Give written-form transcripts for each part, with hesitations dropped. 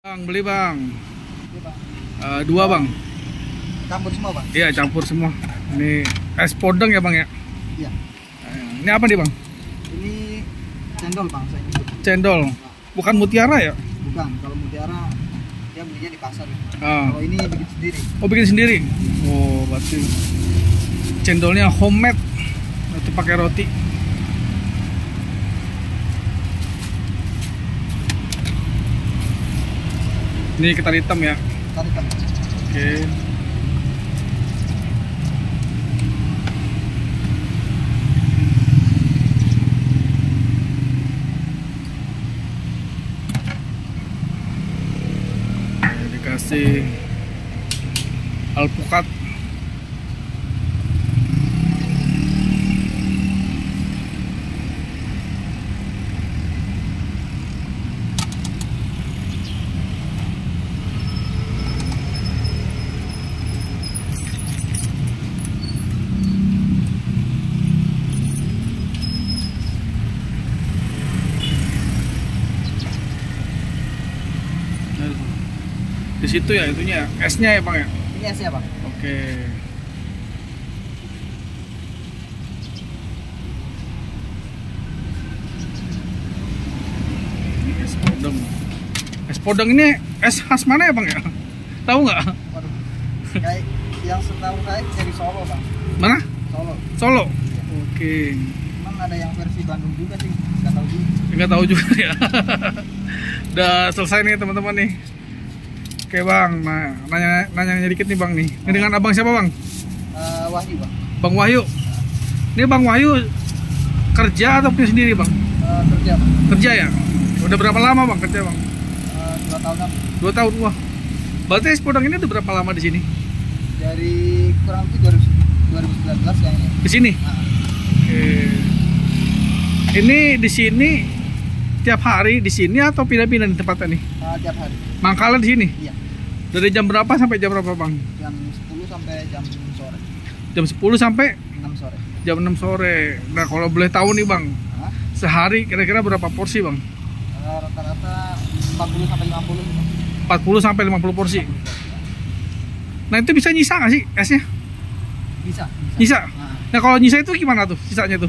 Bang, beli bang. Iya, Bang. Dua bang. Campur semua, Bang? Iya, campur semua. Ini es podeng ya bang ya? Iya. Ini apa nih bang? Ini cendol, Bang. Saya nyebut. Cendol. Bukan mutiara ya? Bukan. Kalau mutiara dia belinya di pasar. Ah. Kalau ini bikin sendiri. Oh, bikin sendiri? Oh, berarti cendolnya homemade. Itu pakai roti. Ini ketan hitam ya? Tadi kan. Oke. Dikasih alpukat. Di situ ya itunya, esnya ya bang ya? Ini esnya, Bang. Oke. Ini es podeng. Es podeng ini es khas mana ya bang ya? Tahu nggak? Waduh. Kayak yang setahu saya dari Solo, Bang. Mana? Solo. Solo. Oke. Cuman ada yang versi Bandung juga sih. Nggak tahu juga. Nggak tahu juga ya. Udah selesai nih teman-teman nih. Oke bang, nah nanya dikit nih bang nih. Ini dengan abang siapa bang? Wahyu, Bang. Bang Wahyu. Ini bang Wahyu kerja atau punya sendiri bang? Kerja, Bang. Kerja ya? Udah berapa lama bang kerja bang? 2 tahunan. 2 tahun wah. Berarti es podeng ini udah berapa lama di sini? Dari kurang lebih 2019 kayaknya. Di sini? Nah, Oke. Ini di sini tiap hari di sini atau pindah-pindah di tempatnya nih? tiap hari. Mangkalnya di sini? Iya. Dari jam berapa sampai jam berapa bang? Jam 10 sampai jam sore. Jam 10 sampai 6 sore. jam 6 sore. Nah kalau boleh tahu nih bang, Hah? sehari kira-kira berapa porsi bang? Rata-rata 40 sampai 50. 40 sampai 50 porsi. Nah itu bisa nyisa nggak sih esnya? Bisa. Nyisa? Nah, Nah kalau nyisa itu gimana tuh sisanya tuh?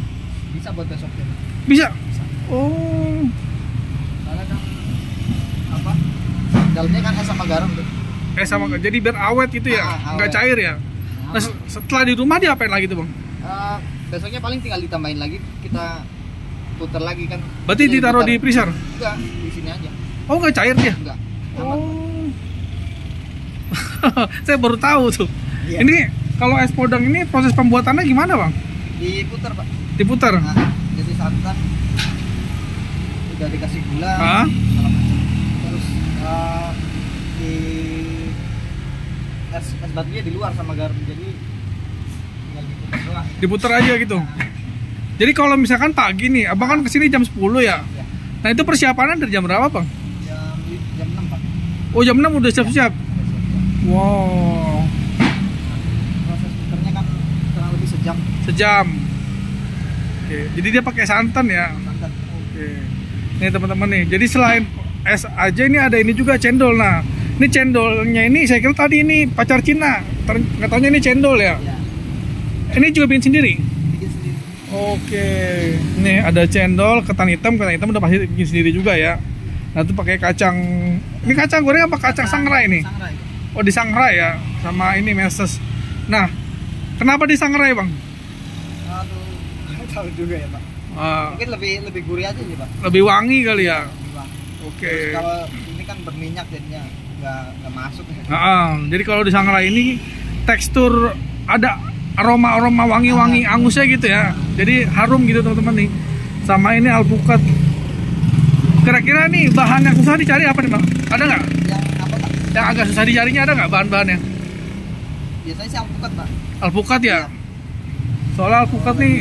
bisa buat besok ya. Bisa? Bisa. Oh. Soalnya kan apa? Dalamnya kan es sama garam tuh. Sama jadi biar awet gitu ya, nggak Awet. cair ya. Nah setelah di rumah diapain lagi tuh bang? Besoknya paling tinggal ditambahin lagi, kita putar lagi kan. Berarti Jadi ditaruh di putar. freezer? Enggak, di sini aja. Oh nggak cair dia? Enggak. Aman. Oh. Saya baru tahu tuh. Iya. Ini kalau es podeng ini proses pembuatannya gimana bang? Diputar, Pak. Diputar? Nah, jadi santan udah dikasih gula, Hah? segala macam. Terus di es batunya di luar sama garam, jadi tinggal diputar doang. Diputar aja gitu. Jadi kalau misalkan pagi nih, abang kan kesini jam 10 ya. Ya, Nah itu persiapannya dari jam berapa bang? jam 6, Pak. Oh jam 6 udah siap-siap. Udah siap-siap. Wow, Proses putarnya kan kurang lebih sejam. sejam. Oke, jadi dia pakai santan ya. Santan. Oke. Nih teman-teman nih. Jadi selain es aja ini ada ini juga cendol. Nah, ini cendolnya ini saya kira tadi ini pacar Cina. Nggak taunya ini cendol ya. Ya, Ini juga bikin sendiri. bikin sendiri. Oke. Nih ada cendol, ketan hitam udah pasti bikin sendiri juga ya. Nah, itu pakai kacang. Ini kacang goreng apa kacang sangrai nih? Sangrai. Oh, disangrai ya sama ini meses. Nah, kenapa disangrai, Bang? Aduh, nggak tahu juga ya, Pak. Ah, Mungkin lebih gurih aja sih, Pak. lebih wangi kali ya. Lebih wangi. Oke. Terus kalau ini kan berminyak jadinya nggak masuk. Jadi kalau disangrai ini tekstur ada aroma wangi-wangi angusnya gitu ya. Jadi harum gitu teman-teman nih. Sama ini alpukat. Kira-kira nih bahan yang susah dicari apa nih bang? Ada nggak? Yang apa, Pak? Yang agak susah dicarinya ada nggak bahan-bahannya? Biasanya sih alpukat, Pak. Alpukat ya? Iya. Soalnya alpukat nih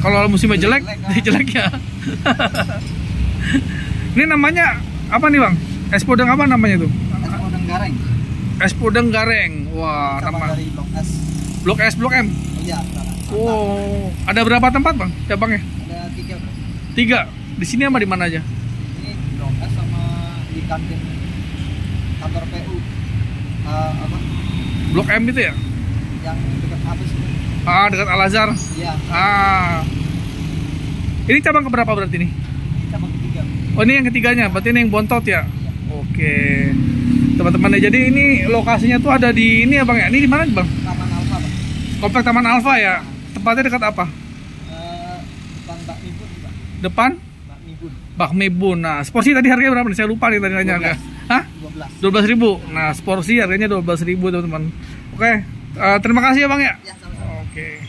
kalau musimnya jelek, jelek ya. Ini namanya apa nih bang? Es podeng apa namanya tuh? Es podeng gareng. Es podeng gareng. Wah, Sama nama dari Blok S. Blok S, Blok M. Iya, salah. Oh, ada berapa tempat bang? Cabangnya? Ada 3, Bro. 3. Di sini sama di mana aja? Ini Blok S sama di kantin. kantor PU apa Blok M itu ya? yang dekat habis itu. Dekat Al Azhar. Iya. Ini cabang keberapa berarti nih? Ini cabang ketiga. Oh, ini yang ketiganya, berarti ini yang Bontot ya? Iya. Oke. Teman-teman, jadi ini lokasinya tuh ada di ini ya Bang ya? Ini di mana Bang? Taman Alfa, Bang. Komplek Taman Alfa ya? Tempatnya dekat apa? Depan Bakmi Bun, Pak. Depan? Bakmi Bun. Bakmi Bun. Nah, sporsi tadi harganya berapa nih? Saya lupa nih tadi nanya harga. Hah? 12. 12.000. Nah, sporsi harganya 12.000 teman-teman. Oke. Terima kasih ya Bang ya. Ya, sama-sama. Oke.